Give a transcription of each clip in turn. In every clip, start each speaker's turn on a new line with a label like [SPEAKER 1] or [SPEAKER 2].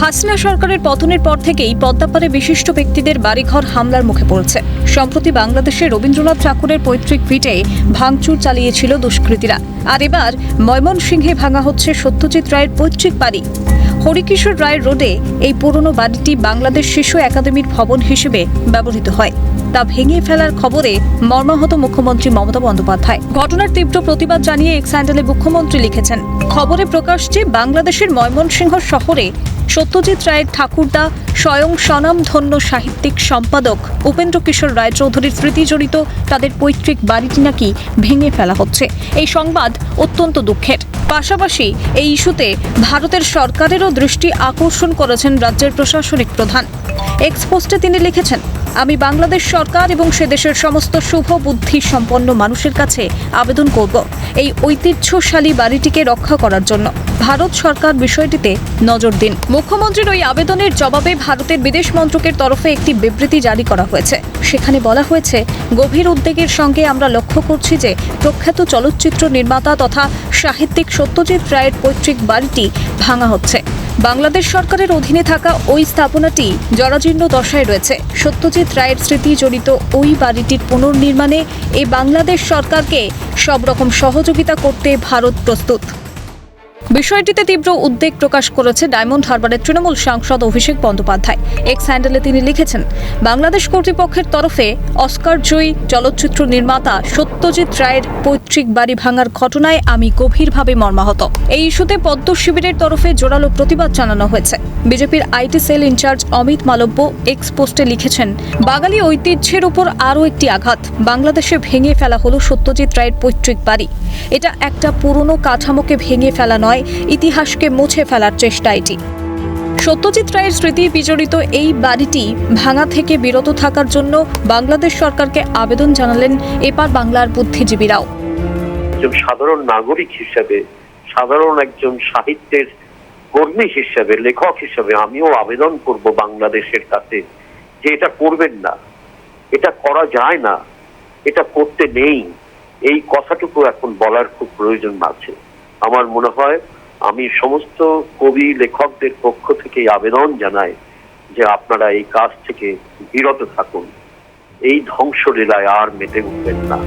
[SPEAKER 1] হাসিনা সরকারের পতনের পর থেকেই পদ্মাপাড়ে বিশিষ্ট ব্যক্তিদের বাড়িঘর হামলার মুখে পড়েছে। সম্প্রতি বাংলাদেশে রবীন্দ্রনাথ ঠাকুরের পৈতৃক ভিটে ভাঙচুর চালিয়েছিল দুষ্কৃতীরা। আর এবার ময়মনসিংহে ভাঙা হচ্ছে সত্যজিৎ রায়ের পৈতৃক বাড়ি। হরিকিশোর রায় রোডে এই পুরনো বাড়িটি বাংলাদেশ শিশু একাডেমির ভবন হিসেবে ব্যবহৃত হয়। তা ভেঙে ফেলার খবরে মর্মাহত মুখ্যমন্ত্রী মমতা বন্দ্যোপাধ্যায়। ঘটনার তীব্র প্রতিবাদ জানিয়ে এক্স হ্যান্ডেলে মুখ্যমন্ত্রী লিখেছেন, খবরে প্রকাশ যে বাংলাদেশের ময়মনসিংহ শহরে সত্যজিৎ রায়ের ঠাকুরদা স্বয়ং স্বনামধন্য সাহিত্যিক সম্পাদক উপেন্দ্র কিশোর রায়চৌধুরীর স্মৃতি জড়িত তাদের পৈতৃক বাড়িটি নাকি ভেঙে ফেলা হচ্ছে। এই সংবাদ অত্যন্ত দুঃখের। পাশাপাশি এই ইস্যুতে ভারতের সরকারেরও দৃষ্টি আকর্ষণ করেছেন রাজ্যের প্রশাসনিক প্রধান। এক্স পোস্টে তিনি লিখেছেন, আমি বাংলাদেশ সরকার এবং সে দেশের সমস্ত শুভ বুদ্ধি সম্পন্ন মানুষের কাছে আবেদন করব এই ঐতিহ্যশালী বাড়িটিকে রক্ষা করার জন্য। ভারত সরকার বিষয়টিতে নজর দিন। মুখ্যমন্ত্রীর ওই আবেদনের জবাবে ভারতের বিদেশ মন্ত্রকের তরফে একটি বিবৃতি জারি করা হয়েছে। সেখানে বলা হয়েছে, গভীর উদ্বেগের সঙ্গে আমরা লক্ষ্য করছি যে প্রখ্যাত চলচ্চিত্র নির্মাতা তথা সাহিত্যিক সত্যজিৎ রায়ের পৈতৃক বাড়িটি ভাঙা হচ্ছে। বাংলাদেশ সরকারের অধীনে থাকা ওই স্থাপনাটি জরাজীর্ণ দশায় রয়েছে। সত্যজিৎ রায়ের স্মৃতি জড়িত ওই বাড়িটির পুনর্নির্মাণে এই বাংলাদেশ সরকারকে সব রকম সহযোগিতা করতে ভারত প্রস্তুত। বিষয়টিতে তীব্র উদ্বেগ প্রকাশ করেছে ডায়মন্ড হারবারের তৃণমূল সাংসদ অভিষেক বন্দ্যোপাধ্যায়। এক্স হ্যান্ডেলে তিনি লিখেছেন, বাংলাদেশ কর্তৃপক্ষের তরফে অস্কারজয়ী চলচ্চিত্র নির্মাতা সত্যজিৎ রায়ের পৈতৃক বাড়ি ভাঙার ঘটনায় আমি গভীরভাবে মর্মাহত। এই ইস্যুতে পদ্ম শিবিরের তরফে জোরালো প্রতিবাদ জানানো হয়েছে। বিজেপির IT cell incharge Amit Malviya X পোস্টে লিখেছেন, বাঙালি ঐতিহ্যের উপর আরও একটি আঘাত। বাংলাদেশে ভেঙে ফেলা হলো সত্যজিৎ রায়ের পৈতৃক বাড়ি। এটা একটা পুরনো কাঠামোকে ভেঙে ফেলা নয়, ইতিহাসকে মুছে ফেলার চেষ্টা এটি। সত্যজিৎ রায়ের স্মৃতি বিজড়িত এই বাড়িটি ভাঙা থেকে বিরত থাকার জন্য বাংলাদেশ সরকারকে আবেদন জানালেন এপার বাংলার বুদ্ধিজীবীরাও।
[SPEAKER 2] একজন সাধারণ নাগরিক হিসেবে, সাধারণ একজন সাহিত্যের কর্মী হিসেবে, লেখক হিসেবে আমিও আবেদন করব বাংলাদেশের কাছে যে এটা করবেন না, এটা করা যায় না, এটা করতে নেই। এই কথাটুকু এখন বলার খুব প্রয়োজন আছে। আমার মনে হয় আমি সমস্ত কবি লেখকদের পক্ষ থেকে আবেদন জানাই যে আপনারা এই কাজ থেকে বিরত থাকুন, এই ধ্বংসলীলায় আর মেতে উঠবেন না।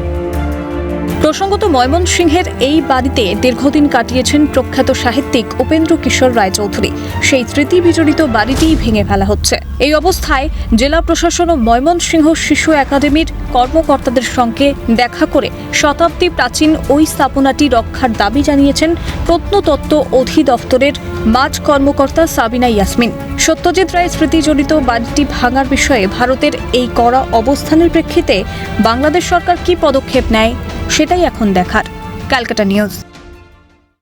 [SPEAKER 1] প্রসঙ্গত ময়মনসিংহের এই বাড়িতে দীর্ঘদিন কাটিয়েছেন প্রখ্যাত সাহিত্যিক উপেন্দ্র কিশোর রায়চৌধুরী। সেই স্মৃতি বিজড়িত বাড়িটিই ভেঙে ফেলা হচ্ছে। এই অবস্থায় জেলা প্রশাসন ও ময়মনসিংহ শিশু একাডেমির কর্মকর্তাদের সঙ্গে দেখা করে শতাব্দী প্রাচীন ওই স্থাপনাটি রক্ষার দাবি জানিয়েছেন প্রত্নতত্ত্ব অধিদপ্তরের মাঝ কর্মকর্তা সাবিনা ইয়াসমিন। সত্যজিৎ রায়ের স্মৃতি জড়িত বাড়িটি ভাঙার বিষয়ে ভারতের এই কড়া অবস্থানের প্রেক্ষিতে বাংলাদেশ সরকার কী পদক্ষেপ নেয় সেটাই এখন দেখার। ক্যালকাটা নিউজ।